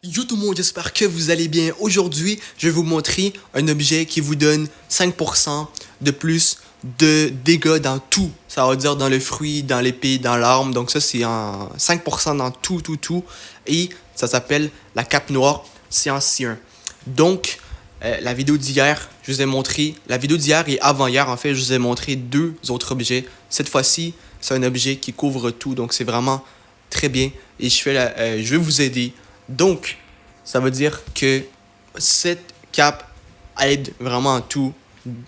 Yo tout le monde, j'espère que vous allez bien. Aujourd'hui, je vais vous montrer un objet qui vous donne 5% de plus de dégâts dans tout. Ça veut dire dans le fruit, dans l'épée, dans l'arme. Donc ça, c'est en 5% dans tout. Et ça s'appelle la cape noire. C'est en C1. Donc, la vidéo d'hier, je vous ai montré... La vidéo d'hier et avant-hier, en fait, je vous ai montré deux autres objets. Cette fois-ci, c'est un objet qui couvre tout. Donc, c'est vraiment très bien. Et je vais vous aider. Donc, ça veut dire que cette cape aide vraiment en tout,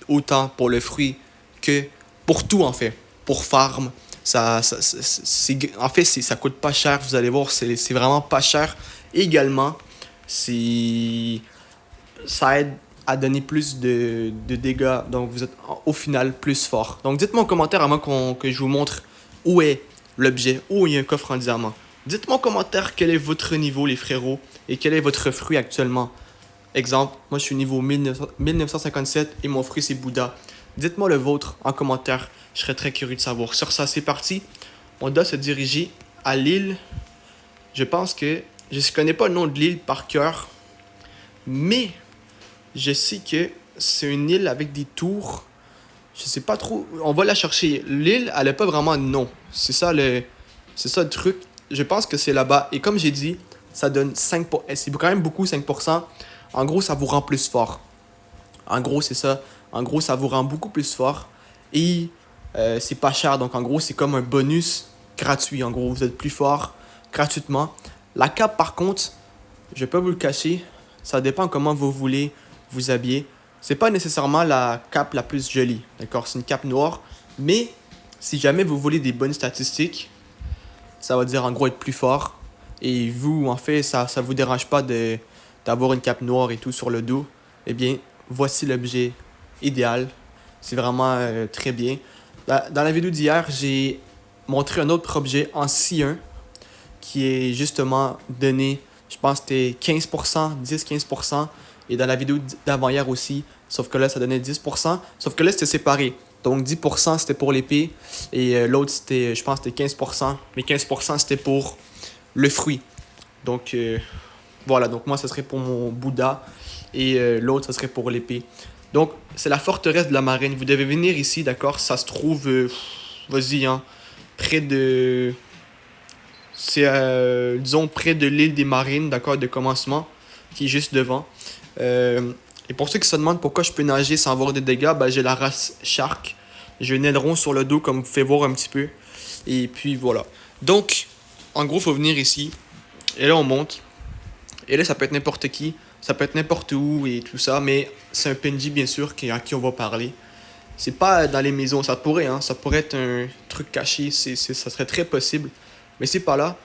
autant pour le fruit que pour tout en fait. Pour farm, en fait, ça coûte pas cher, vous allez voir, c'est vraiment pas cher. Également, ça aide à donner plus de dégâts, donc vous êtes au final plus fort. Donc dites-moi en commentaire avant que je vous montre où est l'objet, où il y a un coffre en diamant. Dites-moi en commentaire quel est votre niveau les frérots et quel est votre fruit actuellement. Exemple, moi je suis niveau 1957 et mon fruit c'est Bouddha. Dites-moi le vôtre en commentaire, je serais très curieux de savoir. Sur ça, c'est parti. On doit se diriger à l'île. Je pense que je ne connais pas le nom de l'île par cœur, mais je sais que c'est une île avec des tours. Je sais pas trop. On va la chercher. L'île, elle n'a pas vraiment de nom. C'est ça le truc. Je pense que c'est là-bas. Et comme j'ai dit, ça donne 5%. C'est quand même beaucoup, 5%. En gros, ça vous rend plus fort. En gros, c'est ça. En gros, ça vous rend beaucoup plus fort. Et c'est pas cher. Donc, en gros, c'est comme un bonus gratuit. En gros, vous êtes plus fort gratuitement. La cape, par contre, je vais pas vous le cacher. Ça dépend comment vous voulez vous habiller. C'est pas nécessairement la cape la plus jolie. D'accord? C'est une cape noire. Mais si jamais vous voulez des bonnes statistiques, ça va dire en gros être plus fort. Et vous, en fait, ça vous dérange pas d'avoir une cape noire et tout sur le dos. Eh bien, voici l'objet idéal. C'est vraiment très bien. Dans la vidéo d'hier, j'ai montré un autre objet en C1 qui est justement donné, je pense que c'était 15%, 10-15%. Et dans la vidéo d'avant-hier aussi, sauf que là, ça donnait 10%. Sauf que là, c'était séparé. Donc 10% c'était pour l'épée et l'autre c'était, je pense c'était 15%. Mais 15% c'était pour le fruit. Donc voilà, donc moi ça serait pour mon Bouddha et l'autre ça serait pour l'épée. Donc c'est la forteresse de la marine. Vous devez venir ici, d'accord? Ça se trouve, vas-y, hein, près de... C'est, disons, près de l'île des Marines, d'accord, de commencement, qui est juste devant. Et pour ceux qui se demandent pourquoi je peux nager sans avoir de dégâts, ben, j'ai la race Shark. J'ai un aileron sur le dos, comme vous pouvez voir un petit peu. Et puis voilà. Donc, en gros, il faut venir ici. Et là, on monte. Et là, ça peut être n'importe qui. Ça peut être n'importe où et tout ça. Mais c'est un PNJ, bien sûr, à qui on va parler. C'est pas dans les maisons. Ça pourrait, hein. Ça pourrait être un truc caché. Ça serait très possible. Mais c'est pas là.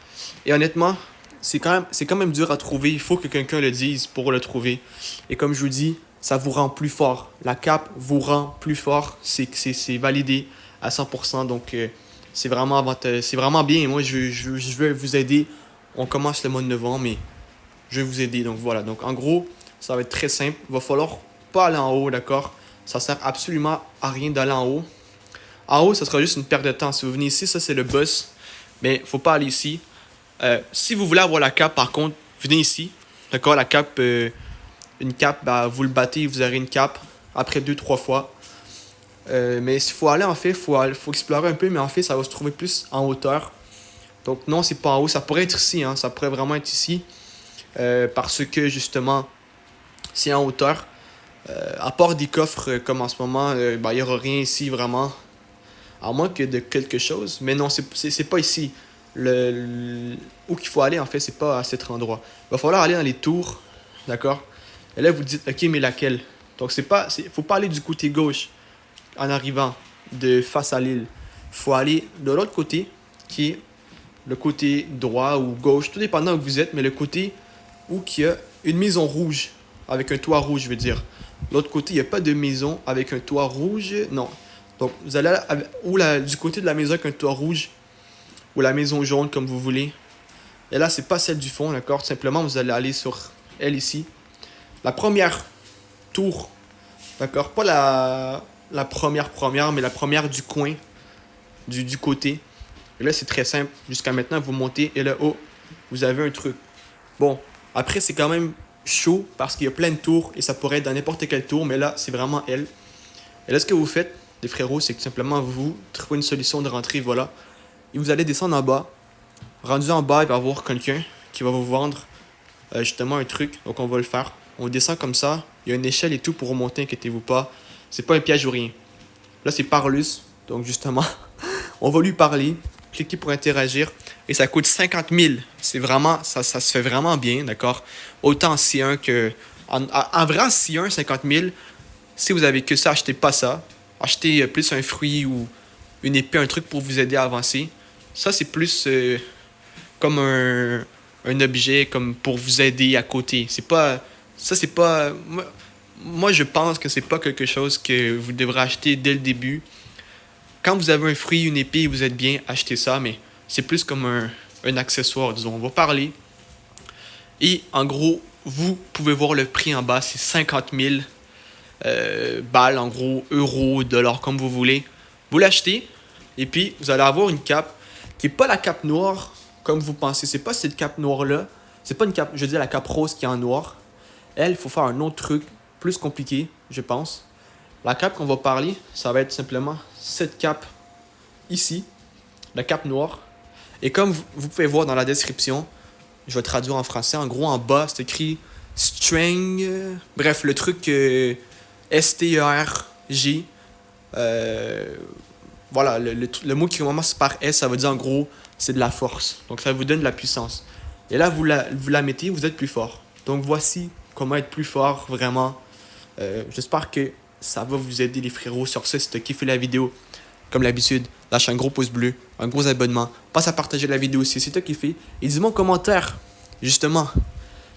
Et honnêtement, c'est quand même dur à trouver. Il faut que quelqu'un le dise pour le trouver. Et comme je vous dis, ça vous rend plus fort. La cape vous rend plus fort. C'est validé à 100%. Donc, c'est vraiment bien. Et moi, je vais vous aider. On commence le mois de novembre, mais je vais vous aider. Donc, voilà. Donc, en gros, ça va être très simple. Il va falloir pas aller en haut, d'accord? Ça sert absolument à rien d'aller en haut. En haut, ça sera juste une perte de temps. Si vous venez ici, ça, c'est le boss. Mais faut pas aller ici. Si vous voulez avoir la cape, par contre, venez ici. D'accord, la cape, une cape, bah, vous le battez, vous aurez une cape après 2-3 fois. Mais s'il faut aller, en fait, faut explorer un peu, mais en fait, ça va se trouver plus en hauteur. Donc non, c'est pas en haut, ça pourrait être ici, hein, ça pourrait vraiment être ici. Parce que, justement, c'est en hauteur. À part des coffres comme en ce moment, bah, il n'y aura rien ici, vraiment. À moins que de quelque chose. Mais non, c'est pas ici. Où qu'il faut aller, en fait, c'est pas à cet endroit. Il va falloir aller dans les tours. D'accord? Et là, vous dites, ok, mais laquelle? Donc, faut pas aller du côté gauche en arrivant de face à l'île. Faut aller de l'autre côté, qui est le côté droit ou gauche, tout dépendant où vous êtes, mais le côté où il y a une maison rouge, avec un toit rouge, je veux dire. L'autre côté, il n'y a pas de maison avec un toit rouge. Non. Donc, vous allez du côté de la maison avec un toit rouge ou la maison jaune, comme vous voulez. Et là, c'est pas celle du fond, d'accord? Tout simplement, vous allez aller sur elle ici. La première tour, d'accord? Pas la première, mais la première du coin, du côté. Et là, c'est très simple. Jusqu'à maintenant, vous montez et là, oh, vous avez un truc. Bon, Après, c'est quand même chaud parce qu'il y a plein de tours et ça pourrait être dans n'importe quel tour, mais là, c'est vraiment elle. Et là, ce que vous faites, les frérots, c'est que tout simplement vous trouvez une solution de rentrée, voilà. Et vous allez descendre en bas. Rendu en bas, il va y avoir quelqu'un qui va vous vendre justement un truc. Donc, on va le faire. On descend comme ça. Il y a une échelle et tout pour remonter, inquiétez-vous pas. C'est pas un piège ou rien. Là, c'est Parlus. Donc, justement, on va lui parler. Cliquez pour interagir. Et ça coûte 50 000. C'est vraiment, ça se fait vraiment bien, d'accord? Autant en C1 que. En vrai, en C1, 50 000. Si vous avez que ça, achetez pas ça. Achetez plus un fruit ou une épée, un truc pour vous aider à avancer. Ça, c'est plus comme un objet comme pour vous aider à côté. C'est pas. Ça, c'est pas. Moi, je pense que c'est pas quelque chose que vous devrez acheter dès le début. Quand vous avez un fruit, une épée, vous êtes bien, achetez ça, mais c'est plus comme un accessoire, disons. On va parler. Et en gros, vous pouvez voir le prix en bas, c'est 50 000 balles, en gros, euros, dollars, comme vous voulez. Vous l'achetez, et puis vous allez avoir une cape qui n'est pas la cape noire comme vous pensez. C'est pas cette cape noire-là. C'est pas une cape, je veux dire la cape rose qui est en noir. Elle, il faut faire un autre truc plus compliqué, je pense. La cape qu'on va parler, ça va être simplement cette cape ici, la cape noire. Et comme vous pouvez voir dans la description, je vais traduire en français. En gros, en bas, c'est écrit Strang. Bref, le truc S-T-E-R-G. Voilà, le mot qui commence par S, ça veut dire en gros, c'est de la force. Donc, ça vous donne de la puissance. Et là, vous la mettez, vous êtes plus fort. Donc, voici comment être plus fort, vraiment. J'espère que ça va vous aider, les frérots. Sur ce, si tu as kiffé la vidéo, comme d'habitude, lâche un gros pouce bleu, un gros abonnement. Passe à partager la vidéo aussi si tu as kiffé. Et dis-moi en commentaire, justement,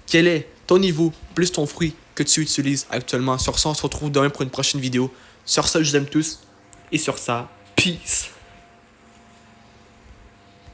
quel est ton niveau plus ton fruit que tu utilises actuellement. Sur ça, on se retrouve demain pour une prochaine vidéo. Sur ça, je vous aime tous. Et sur ça, peace.